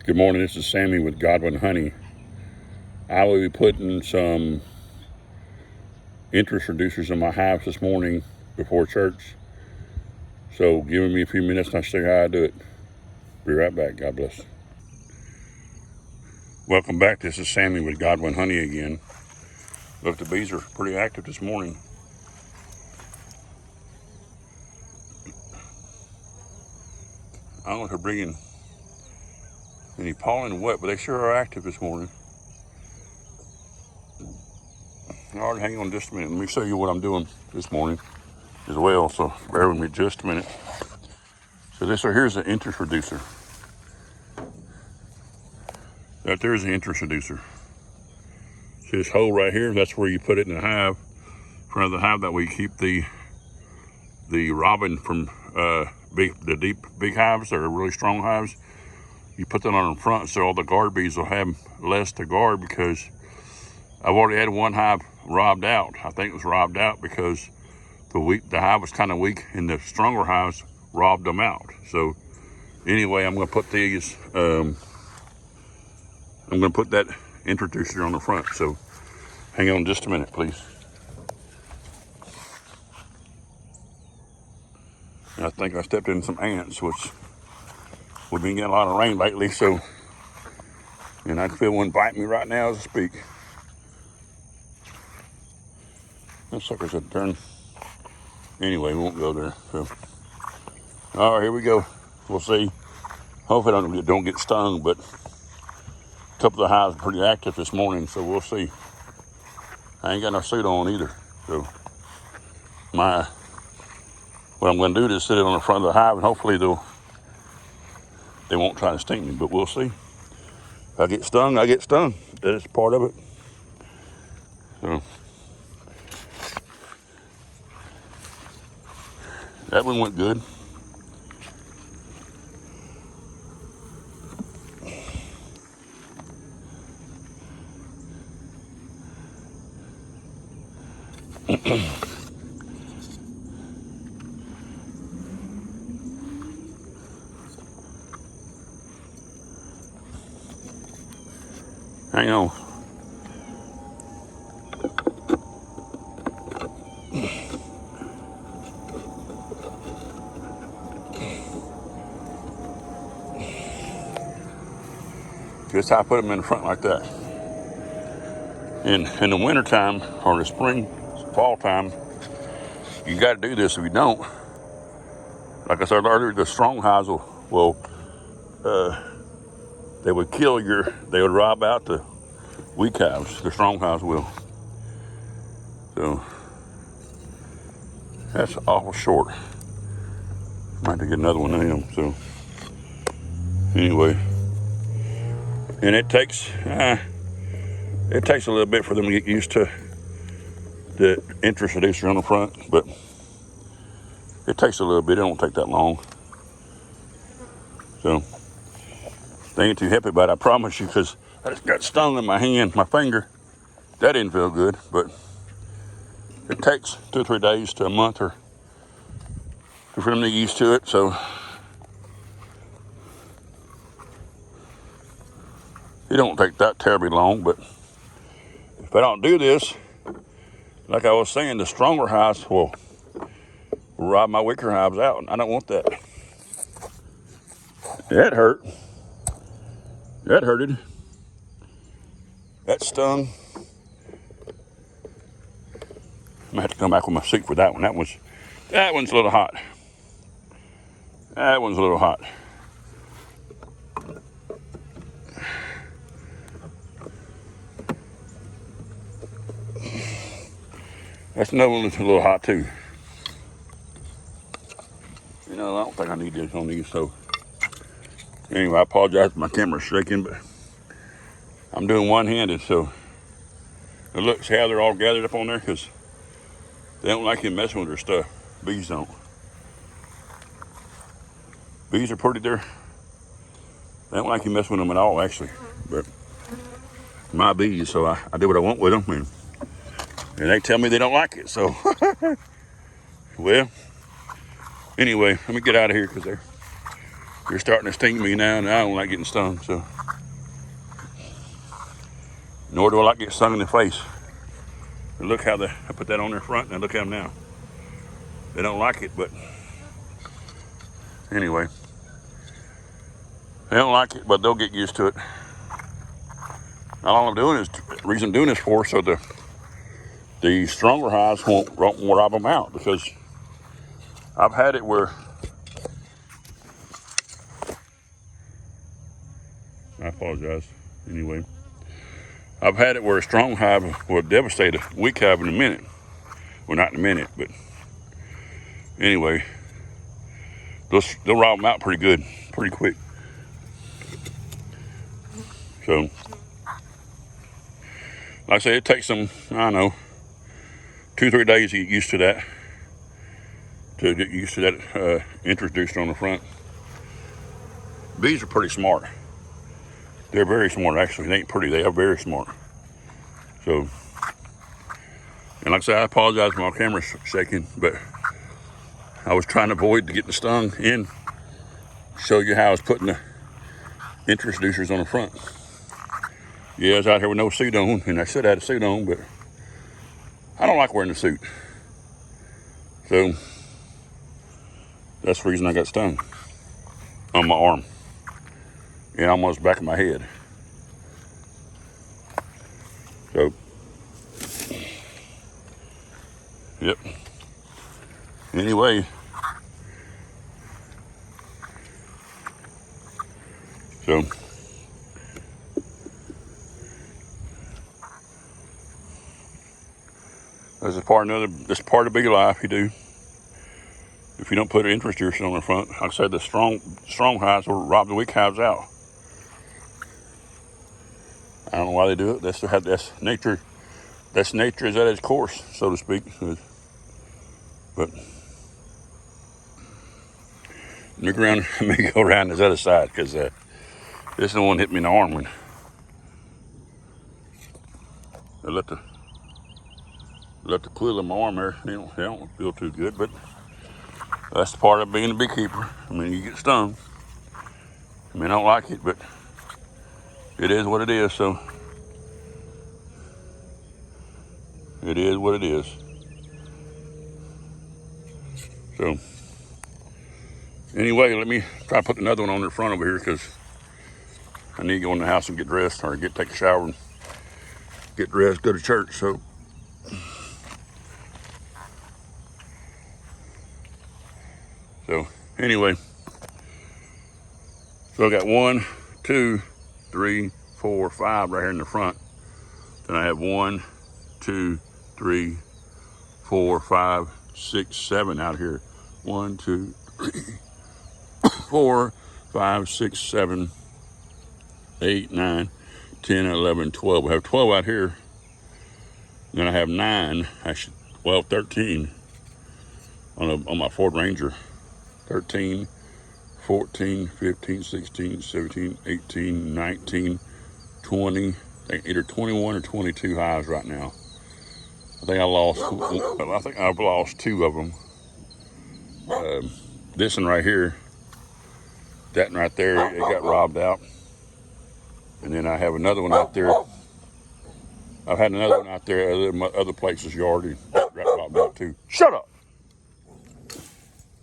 Good morning, this is Sammy with Godwin Honey. I will be putting some interest reducers in my hives this morning before church. So give me a few minutes and I'll show you how I do it. Be right back. God bless. Welcome back. This is Sammy with Godwin Honey again. Look, the bees are pretty active this morning. I don't know if they're bringing any pollen wet, but they sure are active this morning. All right, hang on just a minute. Let me show you what I'm doing this morning as well, so bear with me just a minute. So here's the interest reducer. Right there's the interest reducer. See this hole right here? That's where you put it in the hive, in front of the hive. That way you keep the robin from the deep big hives that are really strong hives. You put that on the front so all the guard bees will have less to guard, because I've already had one hive robbed out. I think it was robbed out because the hive was kind of weak and the stronger hives robbed them out. So anyway, I'm going to put these, I'm going to put that introducer on the front. So hang on just a minute, please. And I think I stepped in some ants, which we've been getting a lot of rain lately, so, and I feel one biting me right now as I speak. That sucker's a turn. Anyway, we won't go there. So, all right, here we go. We'll see. Hopefully I don't get stung, but a couple of the hives are pretty active this morning, so we'll see. I ain't got no suit on either, so what I'm going to do is sit it on the front of the hive, and hopefully they won't try to sting me, but we'll see. If I get stung, I get stung. That's part of it. So that one went good. Hang on. Just how I put them in the front like that. In the winter time or the spring, fall time, you got to do this. If you don't, like I said earlier, the strong hives they would rob out the weak hives. The strong hives will. So that's awful short. Might have to get another one of them. So anyway, and it takes a little bit for them to get used to the interest reducer on the front, but it takes a little bit. It don't take that long. So they ain't too happy about it, I promise you, because I just got stung in my hand, my finger. That didn't feel good, but it takes 2 or 3 days to a month or for them to get used to it. So it don't take that terribly long, but if I don't do this, like I was saying, the stronger hives will rob my weaker hives out, and I don't want that. That hurt. That hurted. That stung. I'm gonna have to come back with my suit for that one. That one's a little hot. That one's a little hot. That's another one that's a little hot too. You know, I don't think I need this on these, so anyway, I apologize if my camera's shaking, but I'm doing one-handed, so look, see how they're all gathered up on there? Because they don't like you messing with their stuff. Bees don't. Bees are pretty there. They don't like you messing with them at all, actually. But my bees, so I do what I want with them, and they tell me they don't like it, so. Well, anyway, let me get out of here because You're starting to sting me now, and I don't like getting stung, so. Nor do I like getting stung in the face. And look how I put that on their front, and look at them now. They don't like it, but anyway. They don't like it, but they'll get used to it. All I'm doing is, the reason I'm doing this for, so the stronger hives won't rob them out, because I've had it where, I apologize, anyway. I've had it where a strong hive will devastate a weak hive in a minute. Well, not in a minute, but anyway, they'll rob them out pretty good, pretty quick. So, like I say, it takes them, I don't know, 2-3 days to get used to that. To get used to that introducer on the front. Bees are pretty smart. They're very smart, actually. They ain't pretty, they are very smart. So, and like I said, I apologize for my camera's shaking, but I was trying to avoid getting stung and show you how I was putting the introducers on the front. Yeah, I was out here with no suit on, and I should have had a suit on, but I don't like wearing a suit. So, that's the reason I got stung on my arm and almost back of my head. So, yep. Anyway, so this is part of bee life you do. If you don't put an introducer on the front, like I said, the strong hives will rob the weak hives out. I don't know why they do it. That's nature. That's nature is at its course, so to speak. But let me go around this other side, because this is the one hit me in the arm when I let the quill in my arm there. They don't feel too good, but that's the part of being a beekeeper. I mean, you get stung. I mean, I don't like it, but it is what it is. So it is what it is. So anyway, let me try to put another one on the front over here, because I need to go in the house and get dressed, or take a shower and get dressed, go to church. So anyway, so I got 1, 2, 3, 4, 5 right here in the front. Then I have 1, 2, 3, 4, 5, 6, 7 out here. 1, 2, 3, 4, 5, 6, 7, 8, 9, 10, 11, 12. I have 12 out here. Then I have 9, 13 on my Ford Ranger. 13, 14, 15, 16, 17, 18, 19, 20. I think either 21 or 22 hives right now. I think I've lost 2 of them. This one right here, that one right there, it got robbed out. And then I have another one out there. I've had another one out there other places yard got robbed out too. Shut up!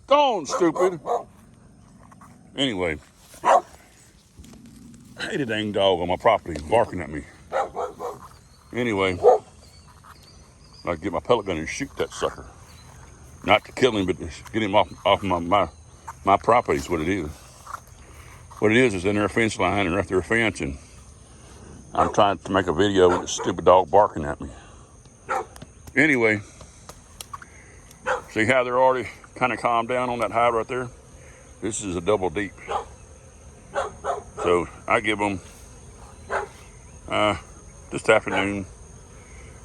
Go on, stupid. Anyway, I hate a dang dog on my property barking at me. Anyway, I get my pellet gun and shoot that sucker. Not to kill him, but to get him off my property is what it is. What it is in their fence line and right their fence, and I'm trying to make a video with this stupid dog barking at me. Anyway, see how they're already kind of calmed down on that hive right there? This is a double deep. So I give them this afternoon,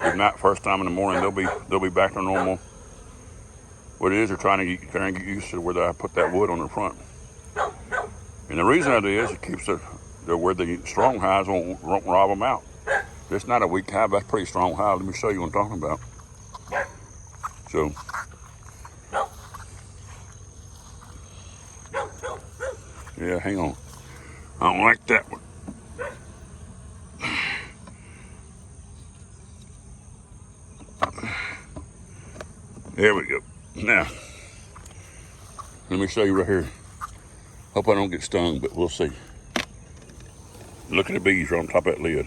if not first time in the morning, they'll be back to normal. What it is, they're trying to get used to where I put that wood on the front. And the reason I do is it keeps where the strong hives won't rob them out. It's not a weak hive, that's a pretty strong hive. Let me show you what I'm talking about. So, Yeah, hang on. I don't like that one. There we go. Now, let me show you right here. Hope I don't get stung, but we'll see. Look at the bees right on top of that lid.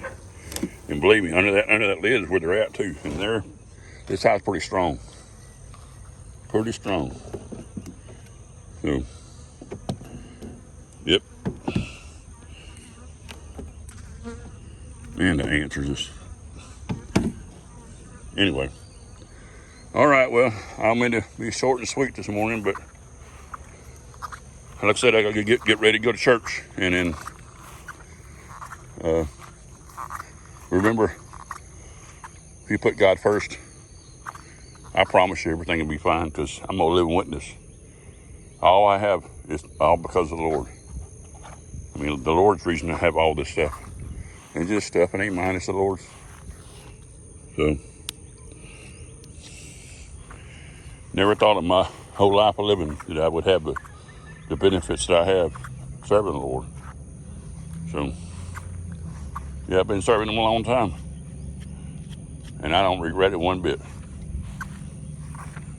And believe me, under that lid is where they're at too. And this hive's pretty strong. Pretty strong. So, yep. Man, the ants are just... Anyway. All right, well, I'm going to be short and sweet this morning, but like I said, I got to get ready to go to church. And then remember, if you put God first, I promise you everything will be fine, because I'm a living witness. All I have is all because of the Lord. I mean, the Lord's the reason I have all this stuff. And just stuff, it ain't mine, it's the Lord's. So, never thought in my whole life of living that I would have the benefits that I have serving the Lord. So, yeah, I've been serving Him a long time. And I don't regret it one bit.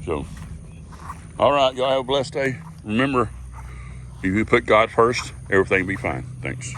So, all right, y'all have a blessed day. Remember, if you put God first, everything will be fine. Thanks.